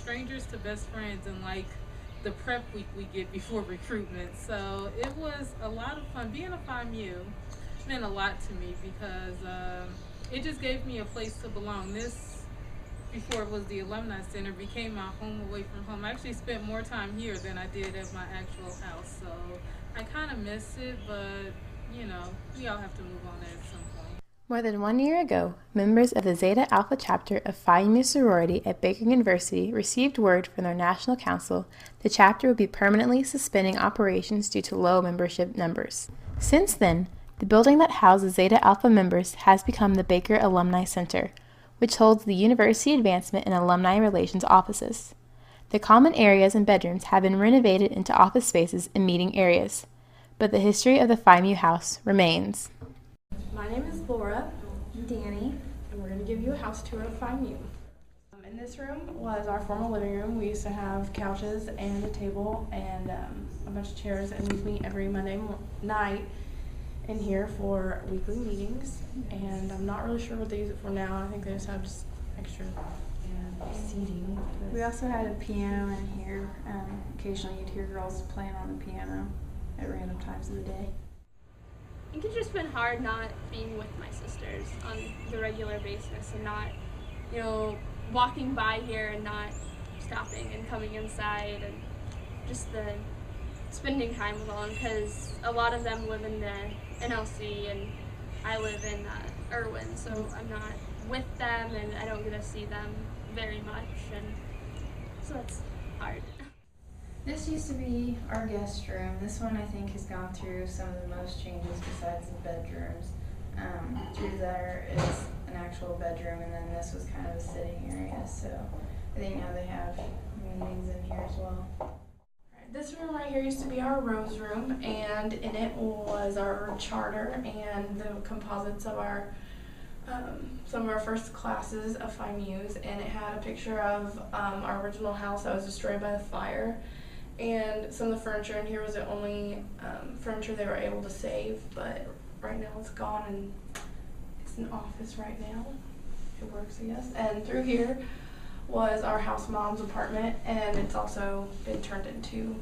strangers to best friends in like the prep week we get before recruitment. So it was a lot of fun. Being a Phi Mu meant a lot to me because it just gave me a place to belong. This, before it was the Alumni Center, became my home away from home. I actually spent more time here than I did at my actual house. So I kind of miss it, but we all have to move on at some point. More than 1 year ago, members of the Zeta Alpha chapter of Phi Mu sorority at Baker University received word from their national council the chapter would be permanently suspending operations due to low membership numbers. Since then, the building that houses Zeta Alpha members has become the Baker Alumni Center, which holds the University Advancement and Alumni Relations offices. The common areas and bedrooms have been renovated into office spaces and meeting areas, but the history of the Phi Mu house remains. My name is Laura. I'm Danny, and we're going to give you a house tour of Phi Mu. In this room was our formal living room. We used to have couches and a table and a bunch of chairs, and we'd meet every Monday night in here for weekly meetings. And I'm not really sure what they use it for now. I think they just have extra seating. We also had a piano in here. Occasionally you'd hear girls playing on the piano at random times of the day. I think it's just been hard not being with my sisters on the regular basis and not, walking by here and not stopping and coming inside, and just the spending time with them, because a lot of them live in the NLC and I live in Irwin, so I'm not with them and I don't get to see them very much, and so it's hard. This used to be our guest room. This one I think has gone through some of the most changes besides the bedrooms. Through there is an actual bedroom, and then this was kind of a sitting area, so I think now they have meetings in here as well. This room right here used to be our rose room, and in it was our charter and the composites of our some of our first classes of Phi Mu's, and it had a picture of our original house that was destroyed by the fire. And some of the furniture in here was the only furniture they were able to save, but right now it's gone and it's an office right now. It works, I guess. And through here was our house mom's apartment, and it's also been turned into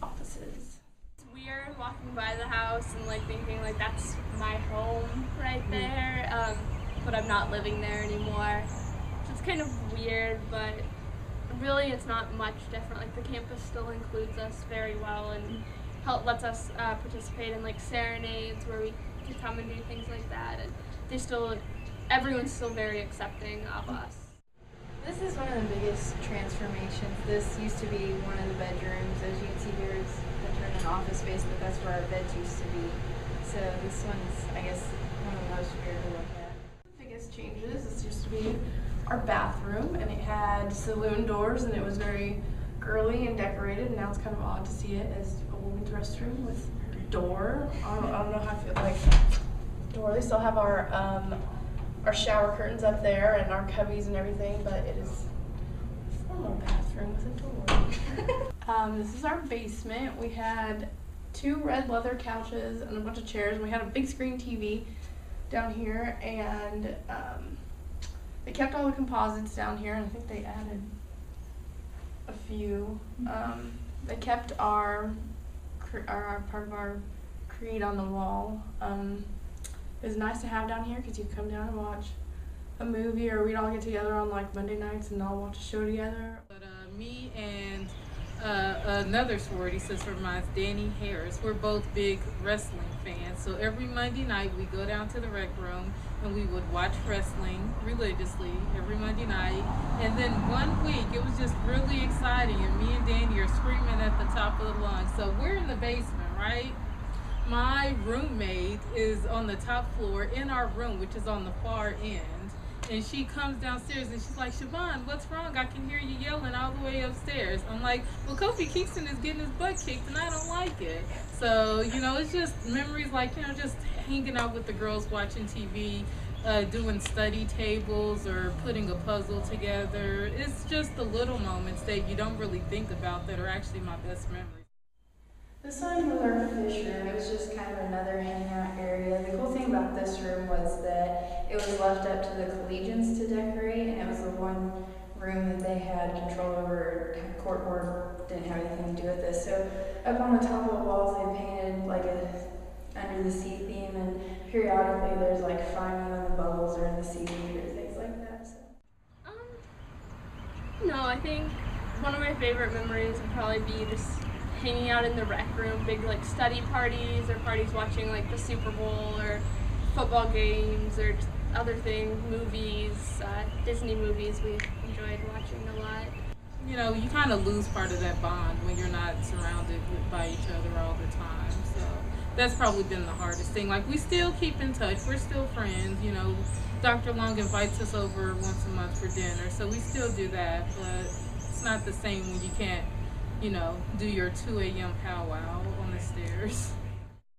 offices. It's weird walking by the house and thinking that's my home right there, but I'm not living there anymore. So it's kind of weird, but really it's not much different. The campus still includes us very well and lets us participate in serenades where we can come and do things like that, and everyone's still very accepting of us. This is one of the biggest transformations. This used to be one of the bedrooms. As you can see here, it's been turned into office space, but that's where our beds used to be. So this one's, I guess, one of the most weird to look at. The biggest changes, this used to be our bathroom, and it had saloon doors, and it was very girly and decorated, and now it's kind of odd to see it as a woman's restroom with door. I don't know how I feel door. They still have our shower curtains up there and our cubbies and everything, but it is a formal bathroom with a door. This is our basement. We had 2 red leather couches and a bunch of chairs, and we had a big screen TV down here, and they kept all the composites down here, and I think they added a few. They kept our part of our creed on the wall. It was nice to have down here because you could come down and watch a movie, or we'd all get together on Monday nights and all watch a show together. But me and another sorority sister of mine, Danny Harris, we're both big wrestling fans. So every Monday night we go down to the rec room and we would watch wrestling religiously every Monday night. And then one week it was just really exciting, and me and Danny are screaming at the top of the lungs. So we're in the basement, right? My roommate is on the top floor in our room, which is on the far end. And she comes downstairs and she's like, "Siobhan, what's wrong? I can hear you yelling all the way upstairs." I'm like, "Well, Kofi Kingston is getting his butt kicked and I don't like it." So, it's just memories just hanging out with the girls, watching TV, doing study tables or putting a puzzle together. It's just the little moments that you don't really think about that are actually my best memories. This one was our fish room. It was just kind of another hangout area. The cool thing about this room was that it was left up to the collegians to decorate, and it was the one room that they had control over. Court board didn't have anything to do with this. So up on the top of the walls, they painted like a under the sea theme, and periodically there's like Phi Mu and the bubbles or in the seaweed or things like that. So. No, I think one of my favorite memories would probably be just hanging out in the rec room, big like study parties or parties watching like the Super Bowl or football games or just other things, movies, Disney movies we enjoyed watching a lot. You know, you kind of lose part of that bond when you're not surrounded by each other all the time. So that's probably been the hardest thing. Like, we still keep in touch. We're still friends. You know, Dr. Long invites us over once a month for dinner, so we still do that. But it's not the same when you can't, you know, do your 2 a.m. powwow on the stairs.